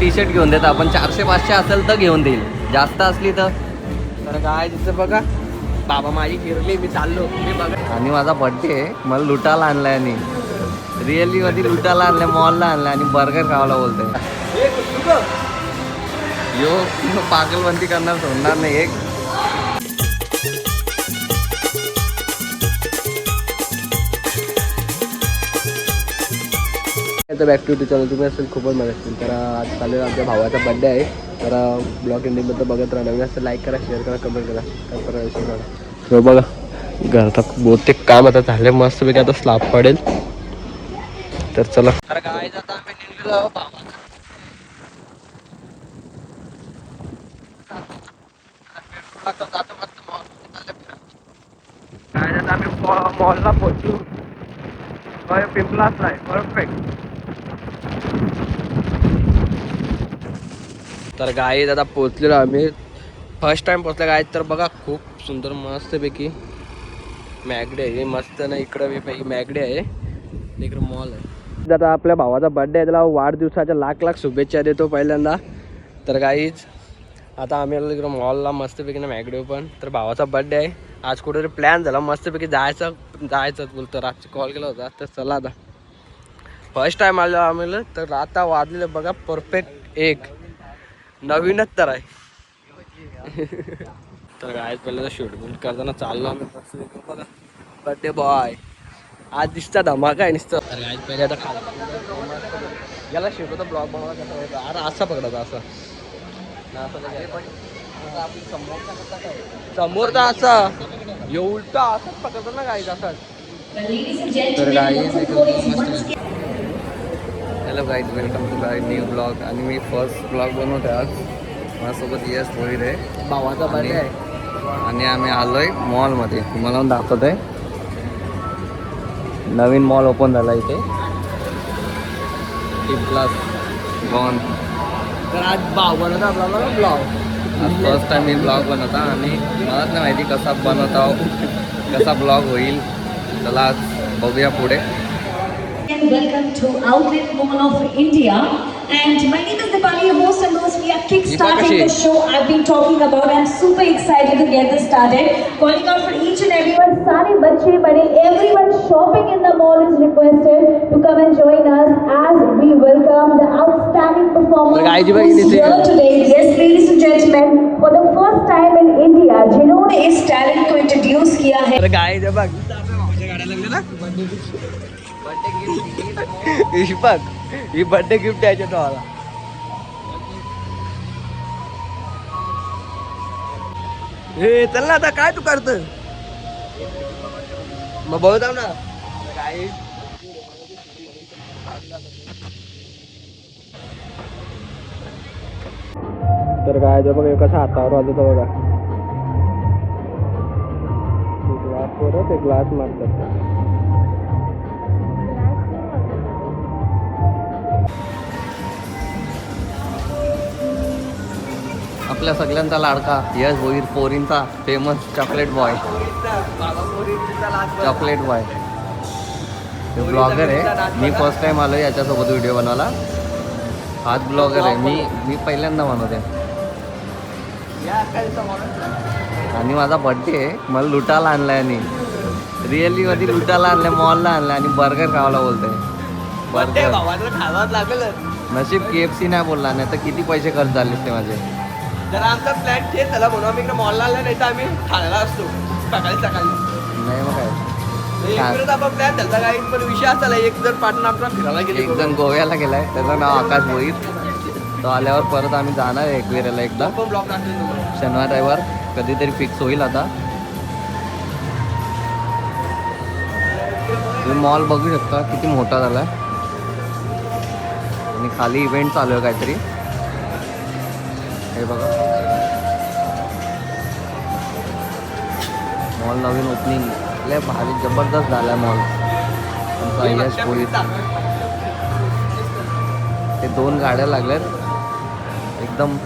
T shirt घेऊन देतात. आपण 400-500 असेल तर घेऊन देईल, जास्त असली तर काय तिथं बघा बाबा माझी फिरली, मी चाललो मी बघा. आणि माझा बड्डे आहे, मला लुटायला आणलाय आणि रिअली मध्ये लुटायला आणलंय, मॉलला आणलंय आणि बर्गर खावायला बोलतोय. यो पागलबंदी करणार सोडणार नाही एक. बॅक टू टी चॅनल तुम्ही असेल खूपच मजा असतील. तर आज चालेल आमच्या भावाचा बड्डे आहे. तर ब्लॉग एंडिंगबद्दल बघत राहा. नवीन असं लाईक करा, शेअर करा, कमेंट करा. तर बघा घरात बहुतेक काम आता झाले मस्तपैकी, आता स्लॅब पडेल. तर चला तर काय आता आम्ही निघलो भावाचा आम्ही मॉलला पोहोचलो. पिंपलाच आहे परफेक्ट. तर गाईज आता पोहोचलेलो आम्ही, फर्स्ट टाइम पोहोचलो गाईज. तर बघा खूप सुंदर मस्तपैकी मॅगडी आहे, मस्त ना. इकडं मॅगडी आहे, इकडं मॉल आहे. आता आपल्या भावाचा बर्थडे आहे, त्याला वाढदिवसाच्या लाख शुभेच्छा देतो पहिल्यांदा. तर गाईज आता आम्ही आलो इकडं मॉलला मस्तपैकी ना मॅगडी पण. तर भावाचा बर्थडे आहे आज, कुठेतरी प्लॅन झाला मस्तपैकी जायचं बोलतो. रात्री कॉल केला होता. तर चला आता फर्स्ट टाइम आलो आम्हाला. तर आता वाजलेलं बघा परफेक्ट 1. नवीनच तर आहे. तर काय पहिल्यांदा शूट करताना चाललो आम्ही बघा. बर्थडे बॉय आज दिसता धमाका आहे नुसतं. तर काय पहिले आता याला शिकवतो ब्लॉग बनवायला कसं होतं. अरे असा पकडायचा असं समोरचा असा उलटा असंच पकडतो ना गाईज असंच. तर guys hello guys, welcome to guide new blog. आणि मी फर्स्ट ब्लॉग बनवतो आज. माझ्यासोबत यश भोईर आहे, भावाचा बर्थडे आहे. आणि आम्ही आलोय मॉलमध्ये. तुम्हाला दाखवत आहे, नवीन मॉल ओपन झाला इथे, प्लस गॉन. तर आज भाव बनवता आपला ब्लॉग. फर्स्ट टाइम मी ब्लॉग बनवता आणि मलाच नाही माहिती कसा बनवता, कसा ब्लॉग होईल. चला आज बघूया पुढे. And welcome to Outlet Mall of India. And my name is Dipali, your host, and those we are kickstarting the show I've been talking about. I'm super excited to get this started. Calling out for each and everyone, sare bachche bade, everyone shopping in the mall is requested to come and join us as we welcome the outstanding performer who's here today. Yes, ladies and gentlemen, for the first time in India, जिन्होंने इस talent को introduce KIA है. तर guys बघ गाड्या लागले ना ही birthday gift द्यायचे तुम्हाला. हे चल ना आता काय तू करत मग बघत ना काय. तर काय बघा कसा हातावर वाजवतो बघा. ग्लासवर ते ग्लास मारतात. आपल्या सगळ्यांचा लाडका यश भोईर, पोरींचा famous chocolate boy. Chocolate boy blogger आहे. मी फर्स्ट टाइम आलो याच्यासोबत व्हिडिओ बनवायला. हाच ब्लॉगर आहे. मी पहिल्यांदा बनवते. आणि माझा बड्डे आहे, मला लुटायला आणलाय आणि रिअली मध्ये लुटायला आणलंय, मॉलला आणलाय आणि बर्गर खावायला बोलतोय. बर्गर नशीब KFC नाही बोलला, नाही तर किती पैसे खर्च झाले ते माझे. जर आमचा प्लॅन तेच झाला म्हणून आम्ही इकडे मॉलला आला, नाही तर आम्ही खायला असतो सकाळी. नाही मग काय, आपण प्लॅन झाला काही पण विषय असा एक जर पार्टनर आपला फिरायला गेले. एक जण गोव्याला गेलाय, त्याचं नाव आकाश भोईर. तो आल्यावर परत आम्ही जाणार आहे एकविराला एकदा. पण ब्लॉग टाकले शनिवार रविवार कधीतरी फिक्स होईल. आता तुम्ही मॉल बघू शकता किती मोठा झालाय. आणि खाली इव्हेंट चालू आहे काहीतरी. हे बघा मॉल नवीन ओपनिंग, लय भारी जबरदस्त झालाय मॉल. तुमचा यश भोईर. ते 2 गाड्या लागल्यात एकदम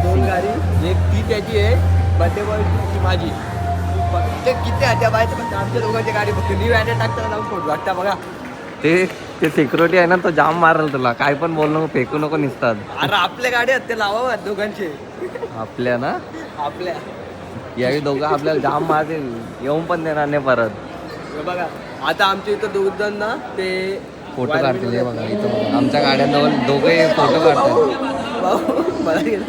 दोन गाडी, एक ती त्याची आहे बर्थडे बॉयची माझी. ते किती त्या बायचं आमच्या दोघांची गाडी बघतो. न्यू अॅड्रेस टाकताना जाऊन फोटो वाटता बघा. ते ते सिक्युरिटी आहे ना तो जाम मारल तुला, काय पण बोल नको, फेकू नको निसतात. अरे आपल्या गाडी आहेत ते लावा दोघांचे. आपल्या ना आपल्या यावेळी दोघं आपल्याला जाम मारतील, येऊन पण देणार नाही परत. हे बघा आता आमच्या इथं दोघ जण ना ते फोटो काढतील. हे बघा इथं बघा. आमच्या गाड्यांजवळ दोघे फोटो काढतात. भाऊ, मला गेलं.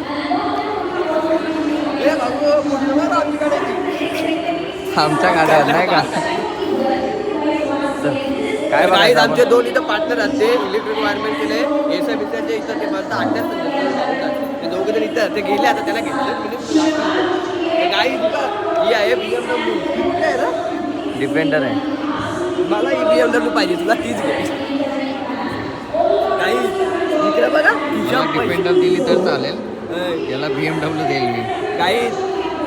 ए भाऊ, कुठलं बरं आमची गाडी? आमच्या गाड्या आहेत नाही का. काय काय बघायचं आमचे आपण? दोन इथं पार्टनर आहेत ते इलेक्ट्रिक वायरमेंट केले एसा बिसाचे इथं ते बसतात अड्ड्यात. ते दोघे जण इथं ते गेले आता त्याला घेतलं. गाई ही आहे BMW डिपेंडर आहे. मला ही BMW पाहिजे तुला तीच घे. काही इकडे बघा डिपेंडर दिली तर चालेल, याला BMW देईल मी. काही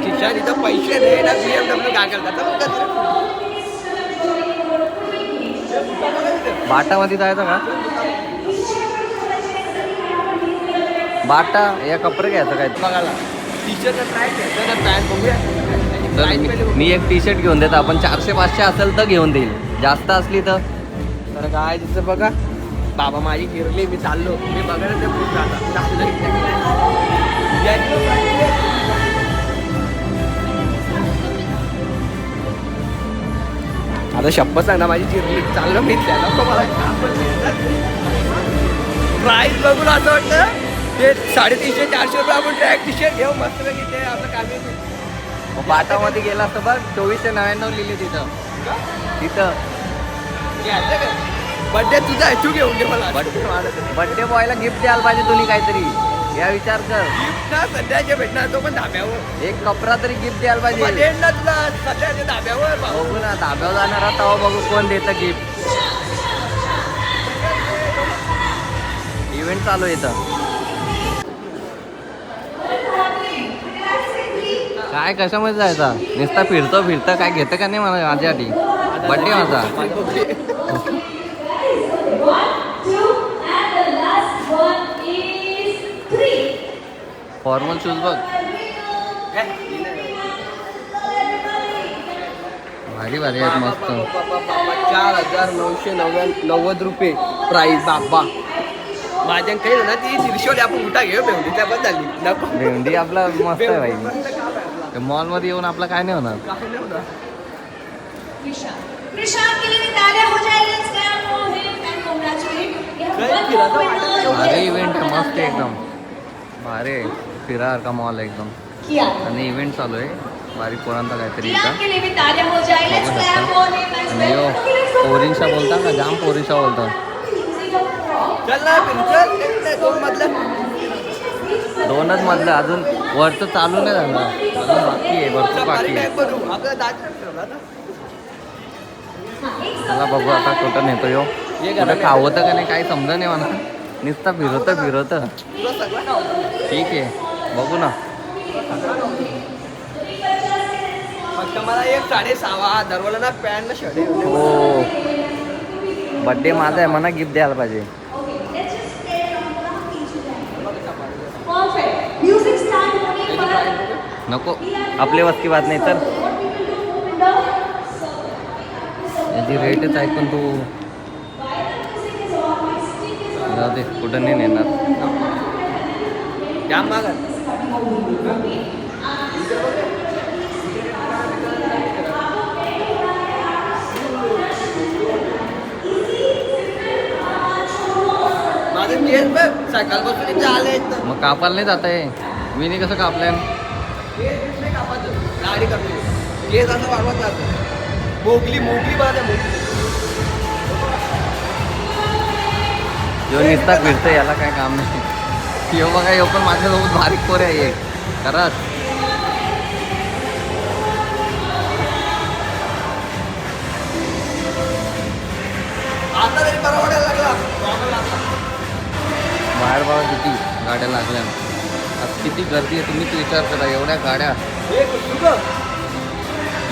खिशात इथं पैसे नाही ना BMW काय करतात. बाटामध्ये जायचं का? बाटा या कपडे घ्यायचं काय? बघायला टी शर्ट ट्राय घ्यायचं ना पॅन्ट बघूया. तर मी एक टी शर्ट घेऊन देतो. आपण 400-500 असेल तर घेऊन देईल, जास्त असली तर काय तिथं बघा बाबा माझी फिरली मी चाललो मी बघायला ते खूप आता शप्पथ सांग ना माझी चिरली चाललो मी त्याला तो मला प्राईस बघून असं वाटतं ते 350-400 रुपये आपण ट्रॅक टी शर्ट घेऊ मस्त पैकी ते आपलं काम. बाटामध्ये गेला तर बघ 2499 लिहिली तिथं. बड्डे तुझा आहे तू घेऊन दे मला. बर्थडे बॉयला गिफ्ट द्यायला पाहिजे तुम्ही काहीतरी, या विचार कर. गिफ्ट ना सध्याचे भेटणार तो पण धाब्यावर एक कपडा तरी गिफ्ट द्यायला पाहिजे. देण ना तुला सध्याच्या धाब्यावर भाऊ. बघू ना धाब्यावर जाणार तेव्हा बघू कोण देतं गिफ्ट. इव्हेंट चालू आहे इथं. काय कशामध्ये जायचा? नुसता फिरतं काय घेतं का नाही मला माझ्यासाठी? बर्थडे माझा. फॉर्मल शूज बघ भारी भारी आहेत मस्त. 4,990 रुपये प्राईस बाबा. माझ्या काही ना ती शिरशोली आपण उठा घेऊ भेंडी त्याबद्दल झाली नको. भेंडी आपला मस्त आहे भाई. मॉल मध्ये येऊन आपला काय नाही होणार. काय नाही होणार. प्रशांत के लिए भी तालियां हो जाए. Let's clap for him and congratulate. We have one more winner. भारी इव्हेंट आहे मस्त आहे एकदम भारी फिरार का मॉल आहे एकदम. किया. आणि इव्हेंट चालू आहे भारी पोरांचा काहीतरी किया इथं. के लिए भी तालियां हो जाए. Let's बघू clap शकता. for him as आणि well. Okay, let's go. पोरींशा बोलता का जाम पोरींशा बोलता. चल ना चल दोन मधलं 2च मधलं अजून वरचं चालू नाही झालं अजून बाकी आहे वरचं बाकी आहे. करू आपलं दात ठेवला ना. चला बघू आता कुठं नेतो यो. कुठं खावतं का नाही काही समजा नाही मला. नुसतं फिरवतं तुला सगळं खाऊ. ठीक आहे बघू ना. फक्त मला एक 6.5 दरवाला ना पॅन्ट ना शर्ट हो बड्डे माझा आहे म्हणा गिफ्ट द्यायला पाहिजे. Perfect. Music start होने पर नको आपले वस्ती बात नाही तर याची रेटच ऐकून तू जाऊ दे कुठं नाही नेणार. जाम मागा. माझं केस बघ सकाळपासून इथे आले मग कापायला नाही जात आहे. मी नाही कसं कापलंय. केस नाही कापायचं गाडी करतो केस असं वाढवत जातं. मोगली बाद आहे मोगली. जो निसता फिरतं याला काय काम नाही. यो बघा यो पण माझ्यासोबत बारीक पोरे आहे एक खरंच. आता तरी परवडायला लागला. बाहेर बघा किती गाड्या लागल्या. आज किती गर्दी आहे तुम्हीच विचार करा. एवढ्या गाड्या हे कुठं बघ.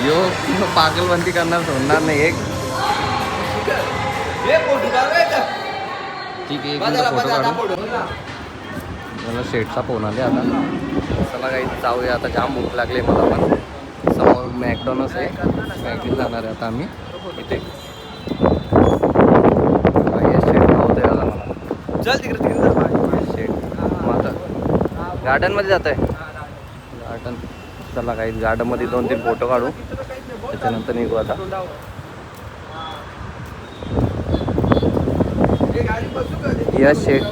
यो पागलबंदी करणार सोडणार नाही. एक हे फोटो काढायचा. ठीक आहे एक बाजारा फोटो बाजारा काढू. फोटो. मला शेटचा फोन आले आता. चला काही जाऊया आता. जाम भूक लागली मला पण. समोर मॅकडॉनल्ड्स आहे. मॅगडीला जाणार आहे आता आम्ही इथे. चल तिकडे गार्डन मध्ये जात आहे गार्डन. चला काही गार्डन मध्ये 2-3 फोटो काढू त्याच्यानंतर निघू आता. यश शेट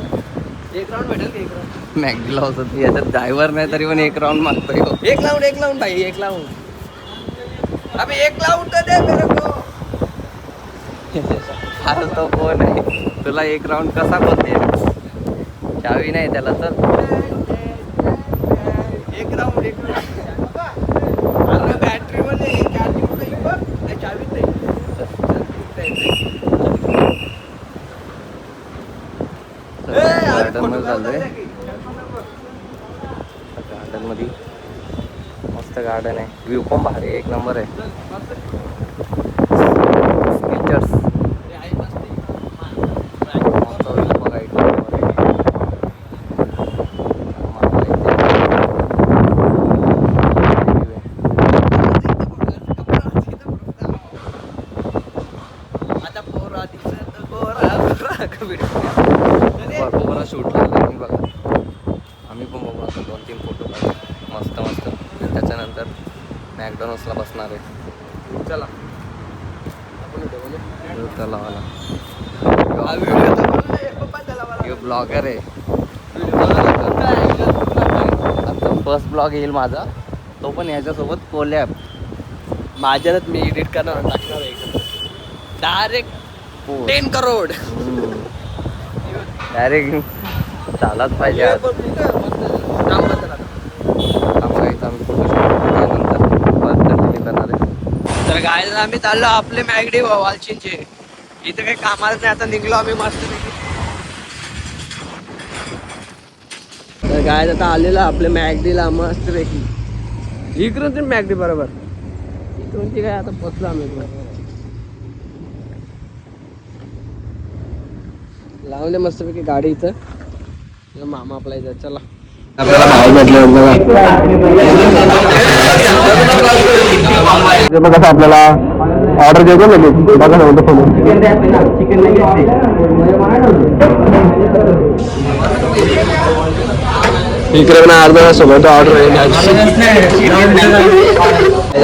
एक राऊंड भेटेल का? एक राऊंड मॅगडीला होतं याच्यात ड्रायव्हर नाही तरी पण 1 राऊंड मागतोय. एक लावून भाई, एक लावून. अबे एक लावून तर दे मेरे को. अरे तो कोण आहे तुला 1 राऊंड कसा बोलते? चावी नाही त्याला. तर एक राऊंड अरे बॅटरी मध्ये चार्जिंग नाही बघ, नाही चावी नाही. गार्डन मध्ये चाललोय. गार्डन मध्ये मस्त गार्डन आहे. व्ह्यू पण भारी आहे, 1 नंबर आहे. फीचर्स शूट झालं मी बघा. आम्ही पण बघू आता 2-3 फोटो मस्त मस्त. त्याच्यानंतर मॅकडॉनल्ड्सला बसणार आहे. चला चला वाला ब्लॉगर आहे. आता फर्स्ट ब्लॉग येईल माझा, तो पण याच्यासोबत कोलॅब. माझ्यात मी एडिट करणार टाकणार आहे डायरेक्ट 10 करोड. डायरेक्ट चालाच पाहिजे आज. तर गायला आम्ही चाललो आपले मॅगडी वालचीनचे. इथे काही कामाला नाही, आता निघलो आम्ही मस्त. तर गाय आता आलेलं आपल्या मॅगडीला मस्त पैकी. इकडून तर मॅगडी बरोबर इकडून ती काय आता पोचलो आम्ही. लावले मस्त पैकी गाडी इथं. मामा आपला इथं. चला आपल्याला भाव भेटले बघा. आपल्याला ऑर्डर देतो ना बघा ना फोन. इकडे पण अर्धा सोबत ऑर्डर आहे.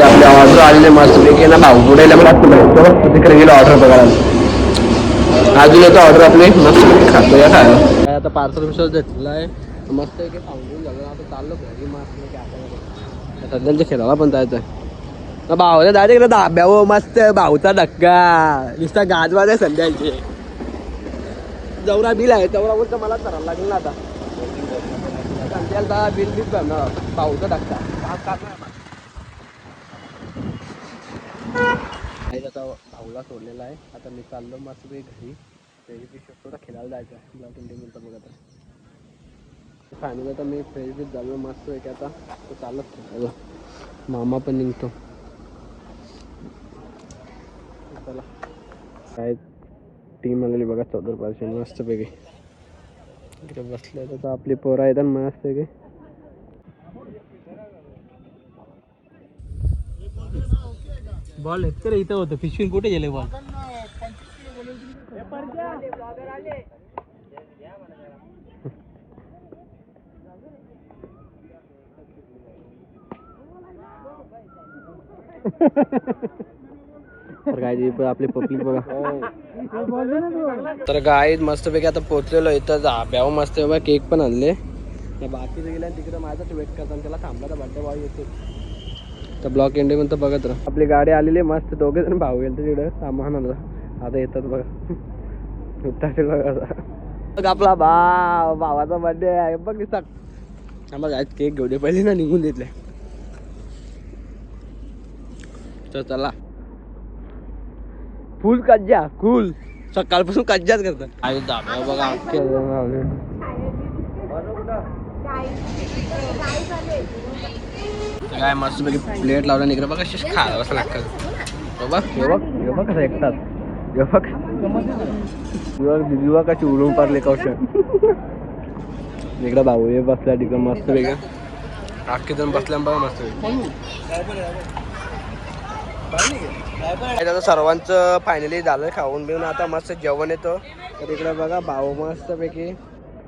आपले ऑर्डर आलेले मस्त पैकी ना भाऊ बुडायला पण तिकडे गेलो ऑर्डर बघायला. अजून येतो ऑर्डर आपली मस्त खातो या खायला. आता पार्सल विषय घेतलेला आहे मस्त की सांगून झालं. आता चाललो घरी मस्त सध्याच्या खेळाला पण जायचं आहे. भाऊला जायचं इकडे धाब्यावर मस्त भाऊचा धक्का नुसता गाजवाज आहे संध्याचे. जवरा बिल आहे तेवढा बोलतं मला करायला लागेल ना आता. संध्याला बिल बीच भरणार भाऊचा धक्का. आता भाऊला सोडलेला आहे. आता मी चाललो मस्त घरी. फ्रेश बीच थोडा खेळायला जायचं आहे. ब्लॉक इंडिया मिळतं बघा. तर फायनली आता मी फ्रेश बीच झालो मस्त आहे की आता तो चालत खेळायला. मामा पण निघतो. चला काय टीम आलेली बघा 14 मस्त पैकी. इकडे बसले तर आपली पोरं आहेत मस्त पैकी. बॉल तर इथं होतं पिशवीन कुठे गेले बॉल. तर काय आपली पब्लिक बघा. तर गाय मस्त पैकी आता पोहोचलेलो इथं धाब्यावर मस्त बघा. केक पण आणले. बाकीचं गेल्या तिकडे माझाच वेट करतात. त्याला थांबला तर बड्डे बॉय येतो. तर ब्लॉक एंडिंग म्हणतो बघत राहा. आपली गाडी आलेली मस्त. 2 जण भाऊ गेले तिकडे सामान आणलं. आता येतात बघा. बघा आपला भावाचा बड्डे आहे बघ. आम्हाला जायचं केक घेऊ दे पहिले ना निघून देतले. तर चला फुल कज्जा फुल सकाळपासून कज्जाच करतात. आई दाबा बघा. काय मस्त पैकी प्लेट लावला इकडे बघा. खायला असं लागतं बाबा. बघ कसं एकतात. बघ कशी उडून पारले कौशल. इकडं भाऊ हे बसल्या तिकडं मस्त वेगळं. अख्खे जण बसल्या बघा मस्त. आता सर्वांचं फायनली झालं खाऊन बिऊन. आता मस्त जेवण येतं. तर इकडे बघा भाऊ मस्त पैकी.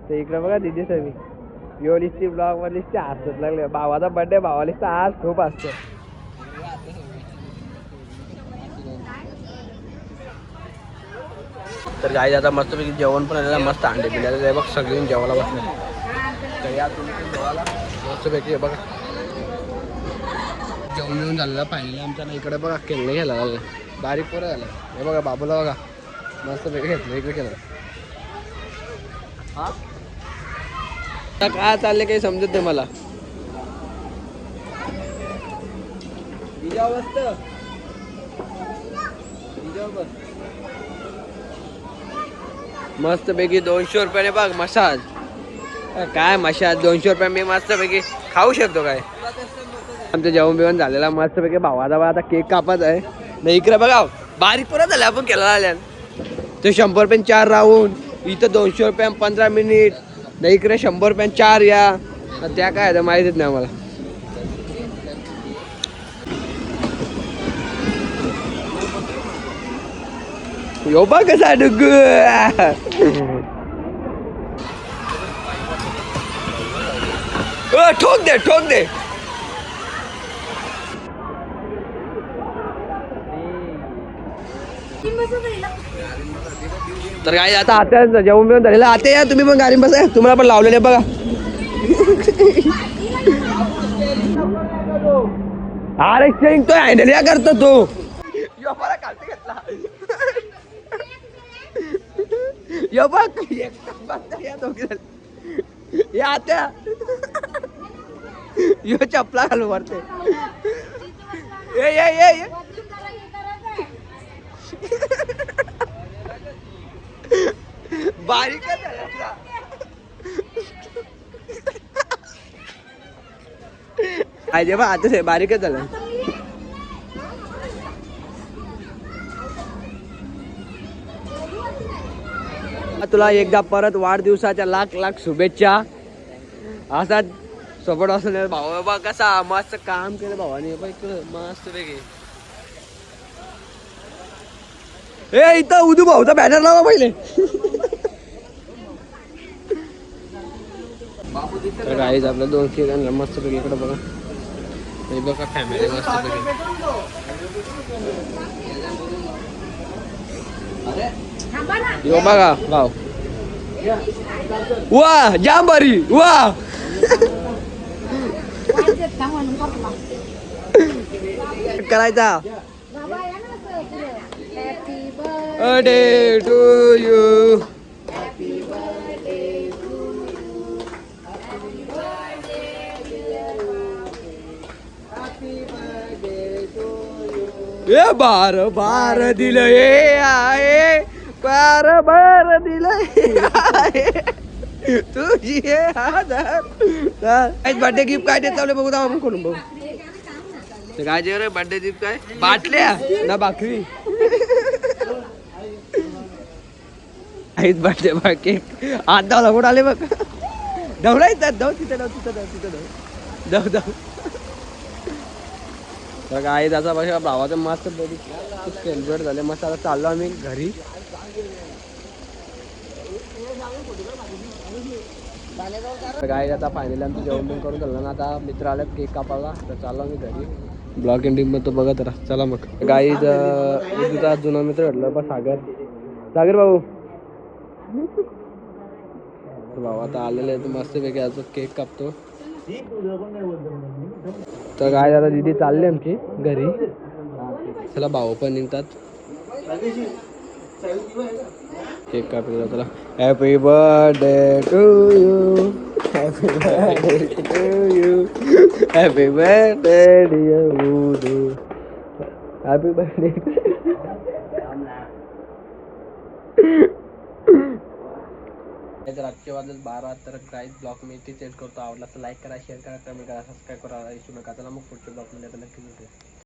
तर इकडे बघा दिदी सवी योलिस्टी ब्लॉग मध्ये हसत लागले. भावाचा बर्थडे भावाला आज खूप असतं. तर गाई आता मस्त पैकी जेवण पण आलेलं मस्त अंडे पिण्याचं आहे बघ. सगळी जेवायला बसले. तर या तुम्ही पण जेवायला मस्त पैकी बघा जेवण येऊन झालेलं पाहिजे आमच्या ना. इकडे बघा केलं घ्यायला लागलं बारीक पोरं झालं. हे बघा बाबूला बघा मस्त पैकी घेतलं इकडे केलं. हा काय चाललंय काही समजत नाही मला. मस्त पैकी 200 रुपयाने बघ मसाज. काय मसाज 200 रुपये मी मस्त पैकी खाऊ शकतो काय. आमचं जेवण बिवण झालेला मस्त पैकी. भावाचा बा आता केक कापत आहे. नाही इकडे बघा बारीक पुरा झाला आपण केला आल्या. तो 100 रुपये 4 राऊंड. इथं 200 रुपये 15 मिनिट. नाही इकडे 100 रुपये 4 या. त्या काय आहे माहितीच नाही आम्हाला. यो बा कसा डुग ठोक दे ठोक दे. तर काय आता आता जेवण बिवून झालेलं. आता या तुम्ही पण गाडी बसा. तुम्हाला पण लावलेले बघा. अरे चेंग तो हँडल या करतो तो. यो बघ या आता यो चपला घालू वरते. बारीक जेव्हा आता बारीकच झालं. तुला एकदा परत वाढदिवसाच्या लाख लाख शुभेच्छा. असा सोबत असं भाऊ बाबा कसा मस्त काम केलं भावाने मस्त वेगळे. ए इथं उदू भाऊचा बॅनर लावा पहिले. तर गाईज आपल्या 2 केक आणला मस्त पैकी. इकडे बघा हे बघा फॅमिली मस्त पैकी. यो बघा भाऊ वा जाम भारी वा. करायचा बर्थडे टू यू. ए बार बार दिलं ए आहे. बार बार दिलं तुझी बर्थडे गिफ्ट काय देत चालू बघू आपण खोलून बघू. काय जे रे बर्थडे गिफ्ट काय बाटल्या ना भाकरी. बर्थडे बाकी आत धावला कुठं आले बघ. धावला येतात धाव तिथं धाव तिथं धाव तिथं धाव धाव धाव. तर काय त्याचा बघा भावाचं मस्त सेलिब्रेट झाले मस्त. आता चाललो आम्ही घरी. काय आता फायनली आमचं जेवण पण करून झालं ना. आता मित्र आले केक कापायला. तर चाललो आम्ही घरी. ब्लॉग एंडिंग मध्ये तो बघा तर चला मग. गाई तुझा जुना मित्र भेटला बा सागर. सागर भाऊ भाऊ आता आलेलं आहे. मस्त पैकी आज केक कापतो. तर काय आता दिदी चालली आमची घरी. चला भाऊ पण निघतात. केक कापला त्याला. Happy birthday to you. Happy birthday to you. Happy birthday dear वुडू. Happy birthday. तर आजचे वाजले 12. तर काहीच ब्लॉग मी इथे चेंज करतो. आवडला तर लाईक करा शेअर करा कमेंट करा सबस्क्राईब करा विसरू नका. चला मग पुढच्या ब्लॉग मध्ये नक्की भेटूया.